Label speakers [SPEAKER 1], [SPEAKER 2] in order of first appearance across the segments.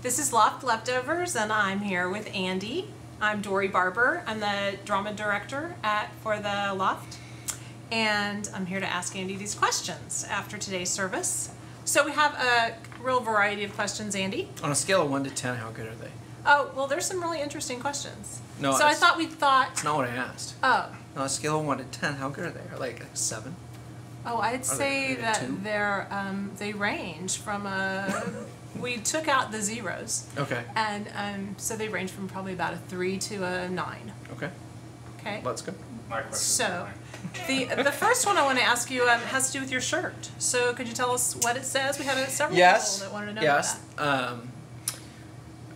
[SPEAKER 1] This is Loft Leftovers, and I'm here with Andy. I'm Dory Barber. I'm the drama director for the Loft, and I'm here to ask Andy these questions after today's service. So we have a real variety of questions, Andy.
[SPEAKER 2] On a scale of 1 to 10, how good are they?
[SPEAKER 1] Oh, well, there's some really interesting questions.
[SPEAKER 2] No,
[SPEAKER 1] so I thought
[SPEAKER 2] It's not what I asked.
[SPEAKER 1] Oh.
[SPEAKER 2] On a scale of 1 to 10, how good are they? Are like 7?
[SPEAKER 1] Oh, I'd say that
[SPEAKER 2] 2?
[SPEAKER 1] they range from we took out the zeros.
[SPEAKER 2] Okay.
[SPEAKER 1] And so they range from probably about a 3 to a 9.
[SPEAKER 2] Okay.
[SPEAKER 1] Okay.
[SPEAKER 2] Let's go.
[SPEAKER 1] So, the first one I want to ask you has to do with your shirt. So could you tell us what it says? We have several people that wanted to know about that.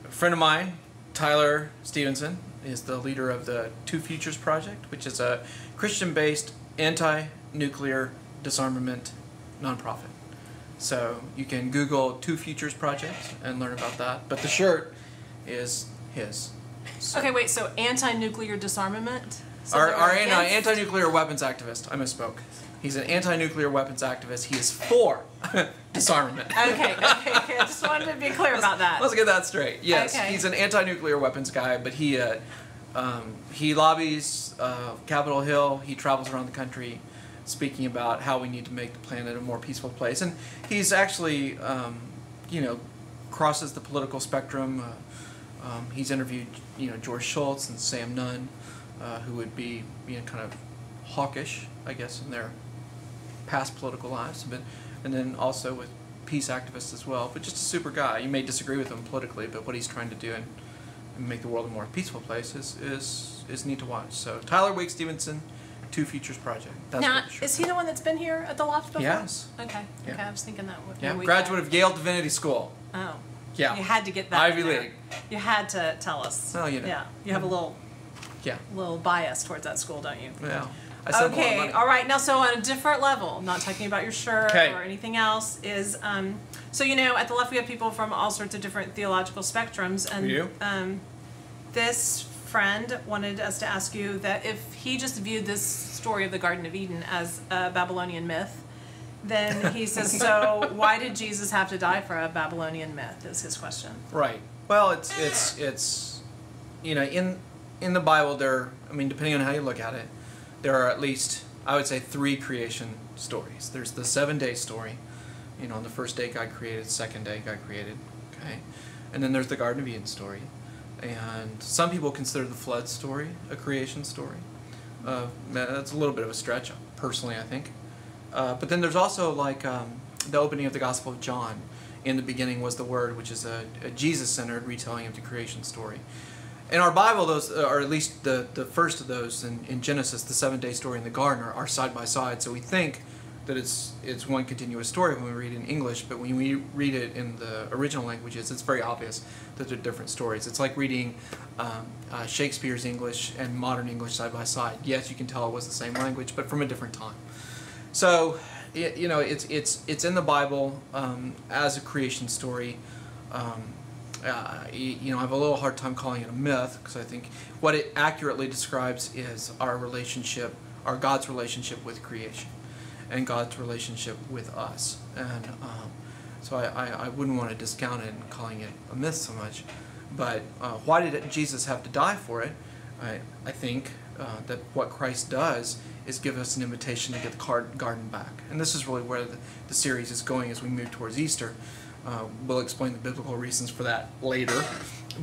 [SPEAKER 2] A friend of mine, Tyler Stevenson, is the leader of the Two Futures Project, which is a Christian-based anti-nuclear disarmament nonprofit. So you can Google Two Futures Project and learn about that. But the shirt is his. So.
[SPEAKER 1] Okay, wait. So anti-nuclear disarmament. So
[SPEAKER 2] our anti-nuclear weapons activist. I misspoke. He's an anti-nuclear weapons activist. He is for disarmament.
[SPEAKER 1] Okay. I just wanted to be clear about that.
[SPEAKER 2] Let's get that straight. Yes,
[SPEAKER 1] okay.
[SPEAKER 2] He's an anti-nuclear weapons guy, but he lobbies Capitol Hill. He travels around the country speaking about how we need to make the planet a more peaceful place. And he's actually, crosses the political spectrum. He's interviewed, George Shultz and Sam Nunn, who would be, kind of hawkish, I guess, in their past political lives, and then also with peace activists as well. But just a super guy. You may disagree with him politically, but what he's trying to do and make the world a more peaceful place is neat to watch. So Tyler Wake Stevenson, Two Futures Project. That's
[SPEAKER 1] now, is he the one that's been here at the Loft before?
[SPEAKER 2] Yes.
[SPEAKER 1] Okay.
[SPEAKER 2] Yeah.
[SPEAKER 1] Okay, I was thinking that would.
[SPEAKER 2] Yeah, graduate of Yale Divinity School.
[SPEAKER 1] Oh.
[SPEAKER 2] Yeah.
[SPEAKER 1] You had to get that.
[SPEAKER 2] Ivy League.
[SPEAKER 1] You had to tell us.
[SPEAKER 2] Oh,
[SPEAKER 1] Yeah. You have a little.
[SPEAKER 2] Yeah.
[SPEAKER 1] Little bias towards that school, don't you?
[SPEAKER 2] Yeah.
[SPEAKER 1] Okay. All right. Now, so on a different level, not talking about your shirt or anything else, is so at the Left we have people from all sorts of different theological spectrums, and
[SPEAKER 2] we do?
[SPEAKER 1] This friend wanted us to ask you that if he just viewed this story of the Garden of Eden as a Babylonian myth, then he says, so why did Jesus have to die for a Babylonian myth? Is his question.
[SPEAKER 2] Right. Well, it's in the Bible depending on how you look at it, there are at least, I would say, 3 creation stories. There's the 7-day story. On the first day God created, second day God created. Okay, and then there's the Garden of Eden story. And some people consider the flood story a creation story. That's a little bit of a stretch, personally, I think. But then there's also the opening of the Gospel of John. In the beginning was the Word, which is a Jesus-centered retelling of the creation story. In our Bible, those, or at least the first of those in Genesis, the 7-day story in the garden, are side by side. So we think that it's one continuous story when we read it in English, but when we read it in the original languages, it's very obvious that they're different stories. It's like reading Shakespeare's English and modern English side by side. Yes, you can tell it was the same language, but from a different time. So, it's in the Bible as a creation story. I have a little hard time calling it a myth, because I think what it accurately describes is our relationship, our God's relationship with creation, and God's relationship with us. And so I wouldn't want to discount it and calling it a myth so much. But why did Jesus have to die for it? I think that what Christ does is give us an invitation to get the garden back. And this is really where the series is going as we move towards Easter. We'll explain the biblical reasons for that later,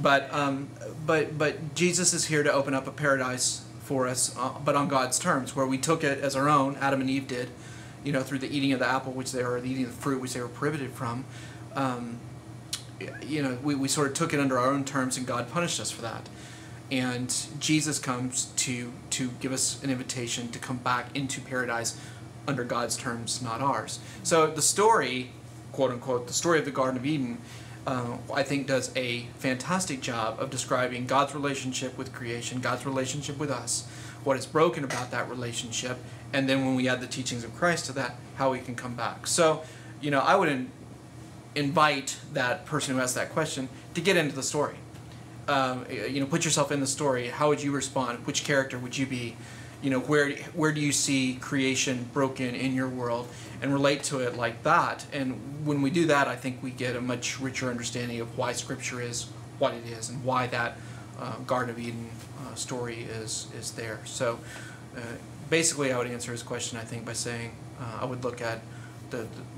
[SPEAKER 2] but Jesus is here to open up a paradise for us, but on God's terms, where we took it as our own. Adam and Eve did, through the eating of the apple, the eating of the fruit, which they were prohibited from. We sort of took it under our own terms, and God punished us for that. And Jesus comes to give us an invitation to come back into paradise under God's terms, not ours. So the story, quote unquote, the story of the Garden of Eden, I think does a fantastic job of describing God's relationship with creation, God's relationship with us, what is broken about that relationship, and then when we add the teachings of Christ to that, how we can come back. So, I would invite that person who asked that question to get into the story. Put yourself in the story. How would you respond? Which character would you be? you know, where do you see creation broken in your world, and relate to it like that. And when we do that, I think we get a much richer understanding of why Scripture is what it is, and why that Garden of Eden story is there. So basically, I would answer his question, I think, by saying I would look at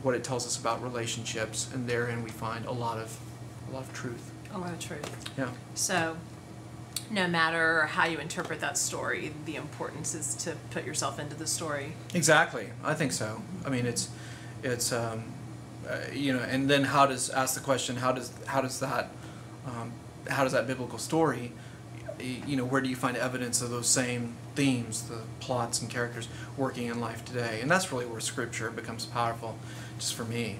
[SPEAKER 2] what it tells us about relationships, and therein we find a lot of truth.
[SPEAKER 1] A lot of truth.
[SPEAKER 2] Yeah.
[SPEAKER 1] So, no matter how you interpret that story, the importance is to put yourself into the story.
[SPEAKER 2] Exactly, I think so. I mean, it's you know, and then ask the question, how does that biblical story, you know, where do you find evidence of those same themes, the plots and characters working in life today? And that's really where Scripture becomes powerful, just for me,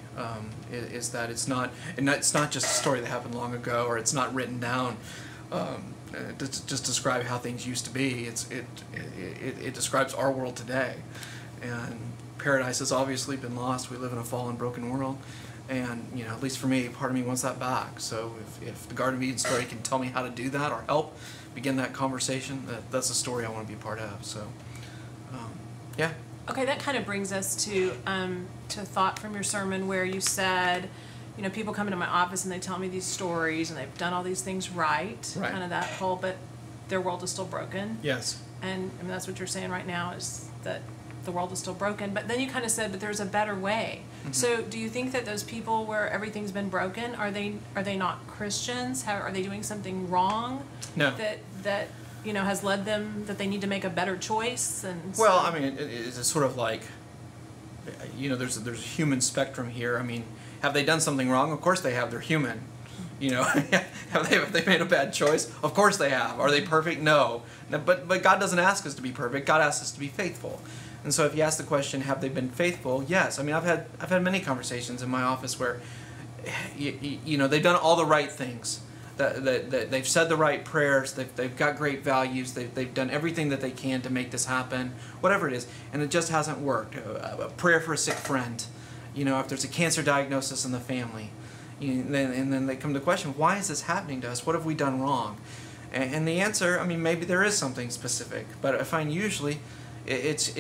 [SPEAKER 2] is that it's not just a story that happened long ago, or it's not written down to just describe how things used to be. It describes our world today, and paradise has obviously been lost. We live in a fallen, broken world, and you know, at least for me, part of me wants that back. So if the Garden of Eden story can tell me how to do that or help begin that conversation, that's a story I want to be part of. So yeah.
[SPEAKER 1] Okay, that kind of brings us to a thought from your sermon where you said, you know, people come into my office and they tell me these stories and they've done all these things right. Kind of that whole, but their world is still broken.
[SPEAKER 2] Yes.
[SPEAKER 1] And I mean, that's what you're saying right now, is that the world is still broken. But then you kind of said, but there's a better way. Mm-hmm. So do you think that those people where everything's been broken, are they not Christians? Are they doing something wrong?
[SPEAKER 2] No.
[SPEAKER 1] That you know, has led them, that they need to make a better choice? And
[SPEAKER 2] well, I mean, it's sort of like, you know, there's a human spectrum here. I mean, have they done something wrong? Of course they have. They're human. You know, have they made a bad choice? Of course they have. Are they perfect? No. But God doesn't ask us to be perfect. God asks us to be faithful. And so if you ask the question, have they been faithful? Yes. I mean, I've had many conversations in my office where, you know, they've done all the right things. That they've said the right prayers. They've got great values. They've done everything that they can to make this happen, whatever it is, and it just hasn't worked. A prayer for a sick friend. You know, if there's a cancer diagnosis in the family, and then they come to the question, why is this happening to us? What have we done wrong? And the answer, I mean, maybe there is something specific, but I find usually it's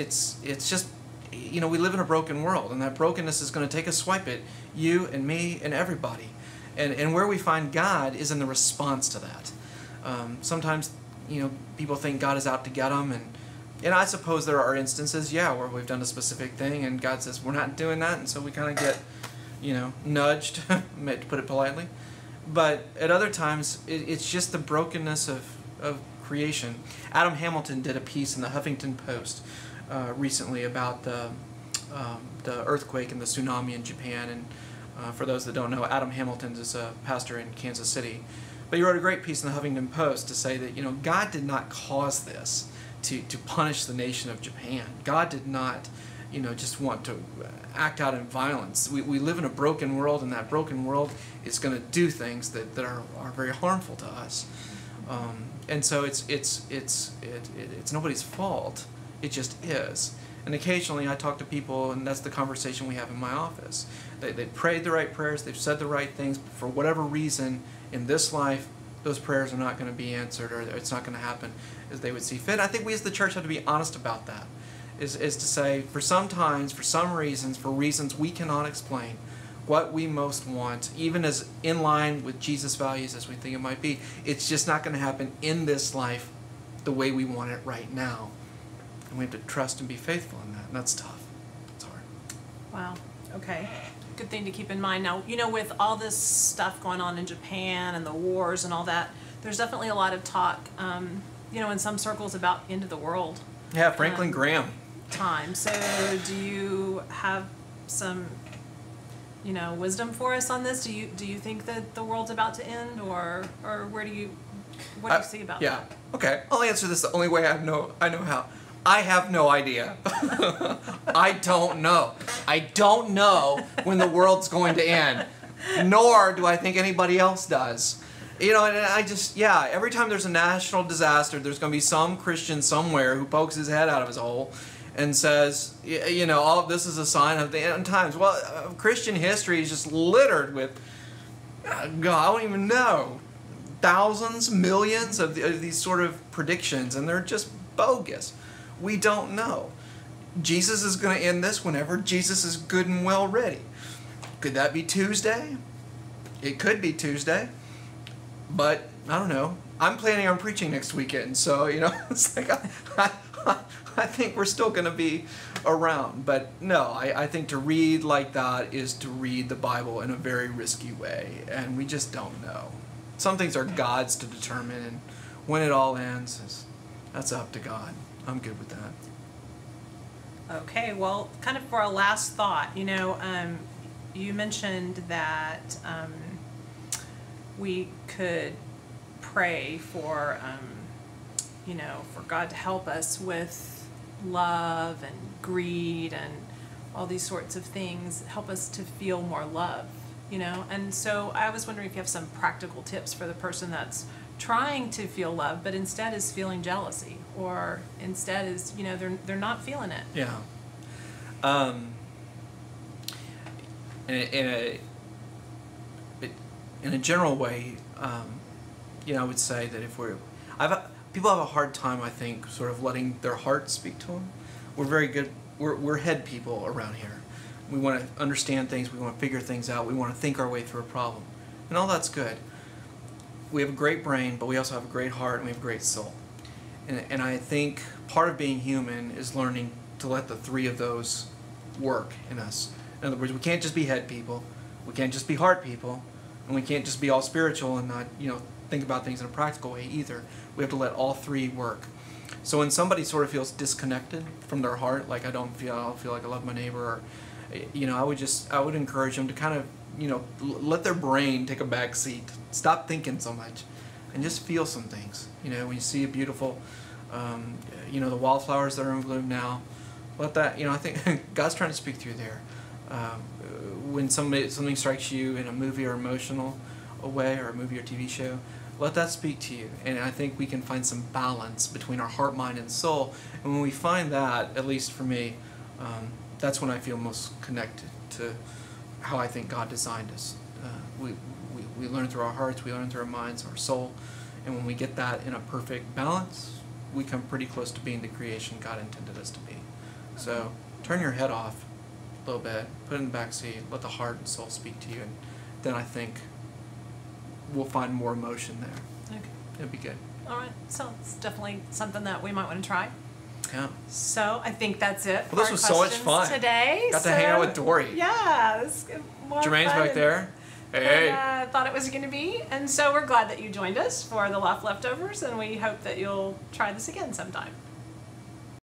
[SPEAKER 2] just, you know, we live in a broken world, and that brokenness is going to take a swipe at you and me and everybody. And where we find God is in the response to that. Sometimes, you know, people think God is out to get them, and I suppose there are instances, yeah, where we've done a specific thing and God says we're not doing that, and so we kind of get, you know, nudged, to put it politely. But at other times, it's just the brokenness of creation. Adam Hamilton did a piece in the Huffington Post recently about the earthquake and the tsunami in Japan. And for those that don't know, Adam Hamilton is a pastor in Kansas City. But he wrote a great piece in the Huffington Post to say that, you know, God did not cause this to punish the nation of Japan. God did not, you know, just want to act out in violence. We live in a broken world, and that broken world is going to do things that are very harmful to us. And so it's nobody's fault. It just is. And occasionally I talk to people, and that's the conversation we have in my office. They prayed the right prayers, they've said the right things, but for whatever reason in this life, those prayers are not going to be answered, or it's not going to happen as they would see fit. I think we as the church have to be honest about that. Is to say, for some times, for some reasons, for reasons we cannot explain, what we most want, even as in line with Jesus' values as we think it might be, it's just not going to happen in this life the way we want it right now. And we have to trust and be faithful in that, and that's tough. It's hard.
[SPEAKER 1] Wow. Okay. Good thing to keep in mind. Now, you know, with all this stuff going on in Japan and the wars and all that, there's definitely a lot of talk, you know, in some circles about end of the world.
[SPEAKER 2] Yeah, Franklin Graham.
[SPEAKER 1] Time. So do you have some, you know, wisdom for us on this? Do you think that the world's about to end, or what do you see about that?
[SPEAKER 2] Yeah. Okay. I'll answer this the only way I know how. I have no idea. I don't know. I don't know when the world's going to end, nor do I think anybody else does. You know, and I just, yeah, every time there's a national disaster, there's going to be some Christian somewhere who pokes his head out of his hole and says, you know, all this is a sign of the end times. Well, Christian history is just littered with, God, I don't even know, thousands, millions of these sort of predictions, and they're just bogus. We don't know. Jesus is going to end this whenever Jesus is good and well ready. Could that be Tuesday? It could be Tuesday. But, I don't know. I'm planning on preaching next weekend, so, it's like I think we're still going to be around. But no, I think to read like that is to read the Bible in a very risky way, and we just don't know. Some things are God's to determine, and when it all ends, that's up to God. I'm good with that.
[SPEAKER 1] Okay, well, kind of for a last thought, you mentioned that we could pray for, for God to help us with love and greed and all these sorts of things, help us to feel more love, And so I was wondering if you have some practical tips for the person that's trying to feel love, but instead is feeling jealousy, or instead is, they're not feeling it.
[SPEAKER 2] Yeah. In a general way, I would say that if people have a hard time, I think, sort of letting their heart speak to them. We're very good. We're head people around here. We want to understand things. We want to figure things out. We want to think our way through a problem, and all that's good. We have a great brain, but we also have a great heart and we have a great soul. And I think part of being human is learning to let the three of those work in us. In other words, we can't just be head people, we can't just be heart people, and we can't just be all spiritual and not, think about things in a practical way either. We have to let all three work. So when somebody sort of feels disconnected from their heart, like I don't feel like I love my neighbor, or I would encourage them to kind of let their brain take a back seat. Stop thinking so much and just feel some things. When you see a beautiful, the wildflowers that are in bloom now, let that, I think God's trying to speak through there. When something strikes you in a movie or emotional way, or a movie or TV show, let that speak to you. And I think we can find some balance between our heart, mind, and soul. And when we find that, at least for me, that's when I feel most connected to how I think God designed us. We learn through our hearts, we learn through our minds, our soul, and when we get that in a perfect balance, we come pretty close to being the creation God intended us to be. So turn your head off a little bit, put it in the back seat, let the heart and soul speak to you, and then I think we'll find more emotion there.
[SPEAKER 1] Okay.
[SPEAKER 2] It'll be good.
[SPEAKER 1] All right, so it's definitely something that we might want to try.
[SPEAKER 2] Yeah.
[SPEAKER 1] So I think that's it.
[SPEAKER 2] Well, this was so much fun
[SPEAKER 1] today.
[SPEAKER 2] Got to hang out with Dory.
[SPEAKER 1] Yeah, this is more
[SPEAKER 2] Jermaine's
[SPEAKER 1] fun
[SPEAKER 2] back there. Hey.
[SPEAKER 1] I thought it was going to be, and so we're glad that you joined us for the Loft Leftovers, and we hope that you'll try this again sometime.